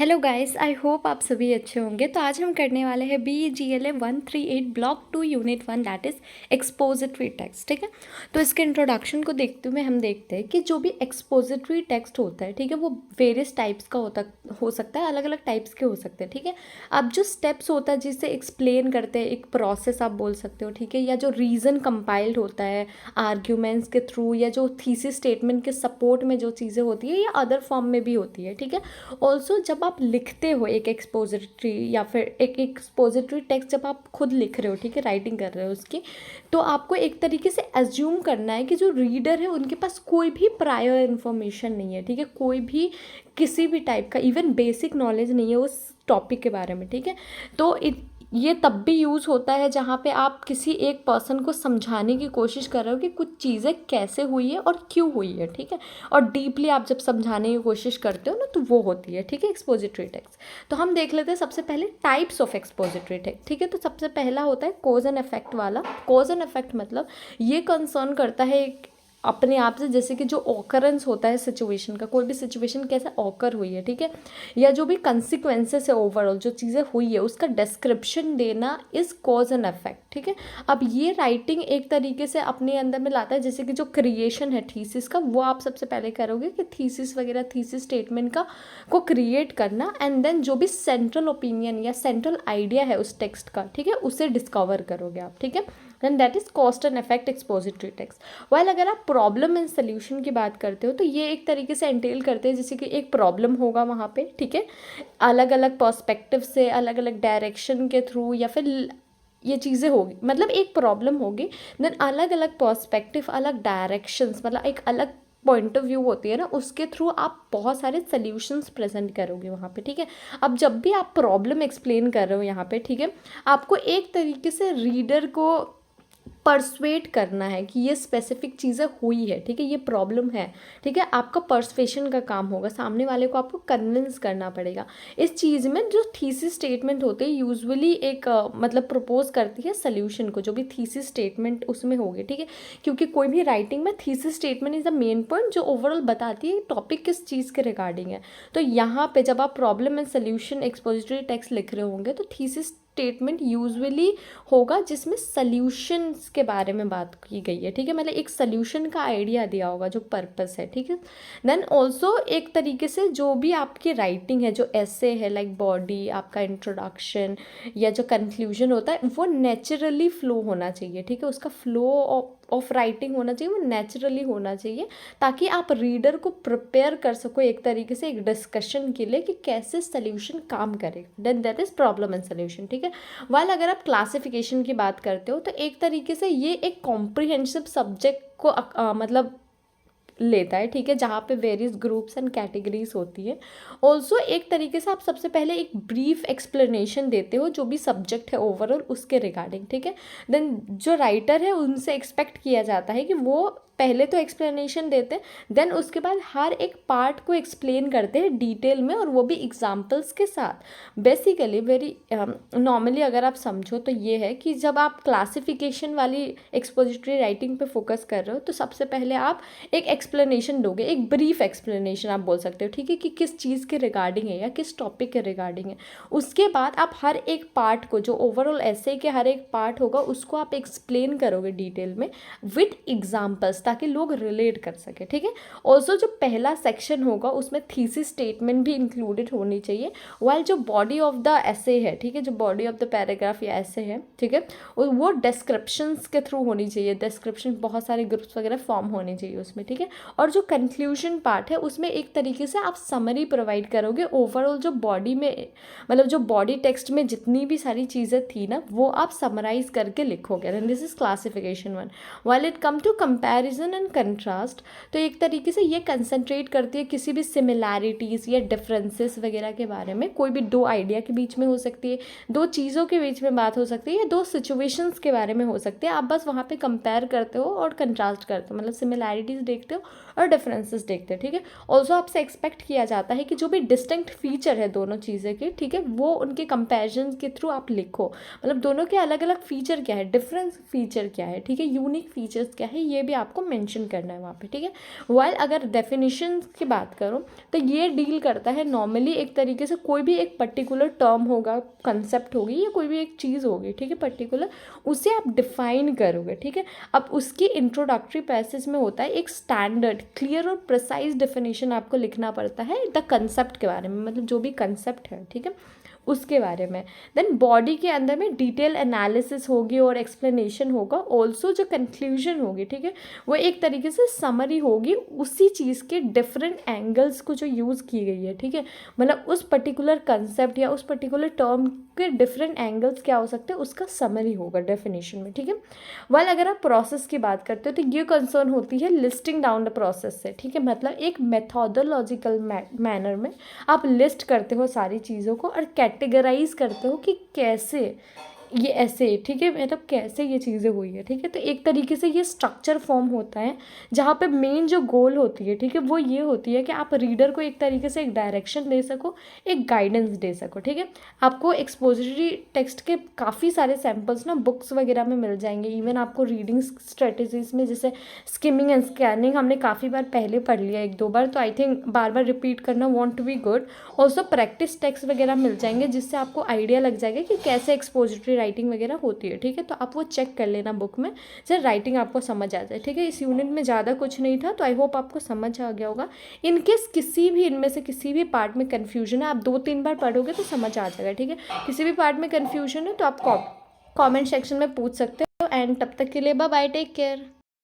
Hello guys, I hope आप सभी अच्छे होंगे। तो आज हम करने वाले हैं BGLA 138 block 2 unit 1 that is expository text. ठीक है, तो इसके इंट्रोडक्शन को देखते हुए हम देखते हैं कि जो भी एक्सपोजिटरी टेक्स्ट होता है, ठीक है, वो वेरियस टाइप्स का हो सकता है, अलग अलग टाइप्स के हो सकते हैं। ठीक है, अब जो स्टेप्स होता है जिससे एक्सप्लेन करते हैं, एक प्रोसेस आप बोल सकते हो। ठीक है, या जो रीज़न कंपाइल्ड होता है आर्ग्यूमेंट्स के थ्रू, या जो थीसिस स्टेटमेंट के सपोर्ट में जो चीज़ें होती है, या अदर फॉर्म में भी होती है। ठीक है, ऑल्सो जब आप लिखते हो एक एक्सपोजिटरी या फिर एक एक्सपोजिटरी टेक्स्ट जब आप खुद लिख रहे हो, ठीक है, राइटिंग कर रहे हो उसकी, तो आपको एक तरीके से एज्यूम करना है कि जो रीडर है उनके पास कोई भी प्रायर इन्फॉर्मेशन नहीं है। ठीक है, कोई भी किसी भी टाइप का इवन बेसिक नॉलेज नहीं है उस टॉपिक के बारे में। ठीक है, तो ये तब भी यूज़ होता है जहाँ पे आप किसी एक पर्सन को समझाने की कोशिश कर रहे हो कि कुछ चीज़ें कैसे हुई है और क्यों हुई है। ठीक है, और डीपली आप जब समझाने की कोशिश करते हो ना, तो वो होती है, ठीक है, एक्सपोजिटरी टेक्स्ट। तो हम देख लेते हैं सबसे पहले टाइप्स ऑफ एक्सपोजिटरी टेक्स्ट। ठीक है, तो सबसे पहला होता है कॉज एंड इफेक्ट वाला। कॉज एंड इफेक्ट मतलब ये कंसर्न करता है अपने आप से, जैसे कि जो ऑकरेंस होता है सिचुएशन का, कोई भी सिचुएशन कैसे ऑकर हुई है, ठीक है, या जो भी कंसिक्वेंसेस है ओवरऑल जो चीज़ें हुई है उसका डिस्क्रिप्शन देना इज कॉज एंड इफेक्ट। ठीक है, अब ये राइटिंग एक तरीके से अपने अंदर में लाता है, जैसे कि जो क्रिएशन है थीसिस का, वो आप सबसे पहले करोगे कि थीसिस वगैरह, थीसिस स्टेटमेंट को क्रिएट करना, एंड देन जो भी सेंट्रल ओपिनियन या सेंट्रल आइडिया है उस टेक्स्ट का, ठीक है, उसे डिस्कवर करोगे आप। ठीक है, then that is cause and effect expository text. While अगर आप प्रॉब्लम एंड सोल्यूशन की बात करते हो, तो ये एक तरीके से एंटेल करते हैं, जैसे कि एक प्रॉब्लम होगा वहाँ पे, ठीक है, अलग अलग पर्सपेक्टिव से, अलग अलग डायरेक्शन के थ्रू, या फिर ये चीज़ें होगी, मतलब एक प्रॉब्लम होगी, देन अलग अलग पर्सपेक्टिव, अलग डायरेक्शंस, मतलब एक अलग पॉइंट ऑफ व्यू होती है ना, उसके थ्रू आप बहुत सारे सॉल्यूशंस प्रेजेंट करोगे वहाँ पे। ठीक है, अब जब भी आप प्रॉब्लम एक्सप्लेन कर रहे हो यहाँ पे, ठीक है, आपको एक तरीके से रीडर को परसुएट करना है कि ये स्पेसिफिक चीज़ें हुई है। ठीक है, ये प्रॉब्लम है। ठीक है, आपका परसुएशन का काम होगा, सामने वाले को आपको कन्विंस करना पड़ेगा इस चीज़ में। जो थीसिस स्टेटमेंट होते हैं यूजुअली एक मतलब प्रपोज करती है सोल्यूशन को, जो भी थीसिस स्टेटमेंट उसमें होगी। ठीक है, क्योंकि कोई भी राइटिंग में thesis statement is the main point जो ओवरऑल बताती है टॉपिक किस चीज़ के रिगार्डिंग है। तो यहाँ पे जब आप problem and solution expository text लिख रहे होंगे, तो थीसिस स्टेटमेंट यूजुअली होगा जिसमें सल्यूशंस के बारे में बात की गई है। ठीक है, मतलब एक सल्यूशन का आइडिया दिया होगा जो पर्पस है। ठीक है, देन ऑल्सो एक तरीके से जो भी आपकी राइटिंग है, जो ऐसे है लाइक बॉडी, आपका इंट्रोडक्शन या जो कंक्लूजन होता है, वो नेचुरली फ्लो होना चाहिए। ठीक है, उसका फ्लो ऑफ राइटिंग होना चाहिए, वो नेचुरली होना चाहिए, ताकि आप रीडर को प्रिपेयर कर सको एक तरीके से एक डिस्कशन के लिए कि कैसे सल्यूशन काम करे। Then that is problem and solution. ठीक है, वाल अगर आप क्लासिफिकेशन की बात करते हो, तो एक तरीके से ये एक कॉम्प्रिहेंसिव सब्जेक्ट को मतलब लेता है। ठीक है, जहाँ पे वेरियस ग्रुप्स एंड कैटेगरीज होती है। ऑल्सो एक तरीके से आप सबसे पहले एक ब्रीफ एक्सप्लेनेशन देते हो जो भी सब्जेक्ट है ओवरऑल उसके रिगार्डिंग। ठीक है, देन जो राइटर है उनसे एक्सपेक्ट किया जाता है कि वो पहले तो एक्सप्लेनेशन देते हैं, देन उसके बाद हर एक पार्ट को एक्सप्लेन करते हैं डिटेल में, और वो भी एग्जाम्पल्स के साथ। बेसिकली वेरी नॉर्मली अगर आप समझो तो ये है कि जब आप क्लासिफिकेशन वाली एक्सपोजिटरी राइटिंग पे फोकस कर रहे हो, तो सबसे पहले आप एक एक्सप्लेनेशन दोगे, एक ब्रीफ एक्सप्लेनेशन आप बोल सकते हो। ठीक है, कि किस चीज़ के रिगार्डिंग है या किस टॉपिक के रिगार्डिंग है। उसके बाद आप हर एक पार्ट को, जो ओवरऑल ऐसे के हर एक पार्ट होगा, उसको आप एक्सप्लेन करोगे डिटेल में विद एग्जाम्पल्स, ताकि लोग रिलेट कर सके। ठीक है, ऑल्सो जो पहला सेक्शन होगा उसमें थीसिस स्टेटमेंट भी इंक्लूडेड होनी चाहिए, वाइल जो बॉडी ऑफ द ऐसे है, ठीक है, जो बॉडी ऑफ द पैराग्राफ या ऐसे है, ठीक है, वो डिस्क्रिप्शंस के थ्रू होनी चाहिए। डिस्क्रिप्शन बहुत सारे ग्रुप्स वगैरह फॉर्म होने चाहिए उसमें। ठीक है, और जो कंक्लूजन पार्ट है उसमें एक तरीके से आप समरी प्रोवाइड करोगे ओवरऑल जो बॉडी में, मतलब जो बॉडी टेक्स्ट में जितनी भी सारी चीज़ें थी ना, वो आप समराइज करके लिखोगे। And this is classification 1। While it come to comparison and contrast, तो एक तरीके से ये कंसंट्रेट करती है किसी भी सिमिलैरिटीज़ या डिफरेंसेस वगैरह के बारे में। कोई भी दो आइडिया के बीच में हो सकती है, दो चीज़ों के बीच में बात हो सकती है, या दो सिचुएशंस के बारे में हो सकती है। आप बस वहाँ पे कंपेयर करते हो और कंट्रास्ट करते हो, मतलब सिमिलैरिटीज़ देखते हो और डिफरेंसेस देखते हैं। ठीक है, ऑल्सो आपसे एक्सपेक्ट किया जाता है कि जो भी डिस्टिंक्ट फीचर है दोनों चीज़ें के, ठीक है, वो उनके कंपैरिजन के थ्रू आप लिखो, मतलब दोनों के अलग अलग फीचर क्या है, डिफरेंस फीचर क्या है, ठीक है, यूनिक फीचर्स क्या है, ये भी आपको आपको मेंशन करना है वहाँ पे, ठीक है। वाइल अगर डेफिनेशन की बात करूँ तो ये डील करता है नॉर्मली एक तरीके से कोई भी एक पर्टिकुलर टर्म होगा, कंसेप्ट होगी या कोई भी एक चीज़ होगी, ठीक है, पर्टिकुलर, उसे आप डिफाइन करोगे, ठीक है। अब उसकी इंट्रोडक्टरी पैसेज में होता है एक स्टैंडर्ड क्लियर और प्रिसाइज डेफिनेशन आपको लिखना पड़ता है द कंसेप्ट के बारे में, मतलब जो भी कंसेप्ट है, ठीक है, उसके बारे में। देन बॉडी के अंदर में डिटेल एनालिसिस होगी और एक्सप्लेनेशन होगा, ऑल्सो जो कंक्लूजन होगी, ठीक है, वो एक तरीके से समरी होगी उसी चीज़ के डिफरेंट एंगल्स को जो यूज़ की गई है, ठीक है, मतलब उस पर्टिकुलर कंसेप्ट या उस पर्टिकुलर टर्म के डिफरेंट एंगल्स क्या हो सकते हैं उसका समरी होगा डेफिनेशन में, ठीक है। वेल अगर आप प्रोसेस की बात करते हो तो ये कंसर्न होती है लिस्टिंग डाउन द प्रोसेस से, ठीक है, मतलब एक मेथोडोलॉजिकल मैनर में आप लिस्ट करते हो सारी चीज़ों को और कैटेगराइज करते हो कि कैसे ये ऐसे, ठीक है, मतलब कैसे ये चीज़ें हुई है, ठीक है। तो एक तरीके से ये स्ट्रक्चर फॉर्म होता है जहाँ पे मेन जो गोल होती है, ठीक है, वो ये होती है कि आप रीडर को एक तरीके से एक डायरेक्शन दे सको, एक गाइडेंस दे सको, ठीक है। आपको एक्सपोजिटरी टेक्स्ट के काफ़ी सारे सैम्पल्स ना बुक्स वगैरह में मिल जाएंगे, इवन आपको रीडिंग स्ट्रेटजीज में जैसे स्किमिंग एंड स्कैनिंग हमने काफ़ी बार पहले पढ़ लिया एक दो बार, तो आई थिंक बार बार रिपीट करना want to be good. Also practice text वगैरह मिल जाएंगे जिससे आपको आइडिया लग जाएगा कि कैसे एक्सपोजिटरी राइटिंग वगैरह होती है, ठीक है। तो आप वो चेक कर लेना बुक में, जब राइटिंग आपको समझ आ जाए, ठीक है। इस यूनिट में ज़्यादा कुछ नहीं था, तो आई होप आपको समझ आ गया होगा। इनकेस किसी भी इनमें से किसी भी पार्ट में कन्फ्यूजन है, आप 2-3 बार पढ़ोगे तो समझ आ जाएगा, ठीक है। किसी भी पार्ट में कन्फ्यूजन है तो आप कॉमेंट सेक्शन में पूछ सकते हो। एंड तब तक के लिए बाय बाय, टेक केयर।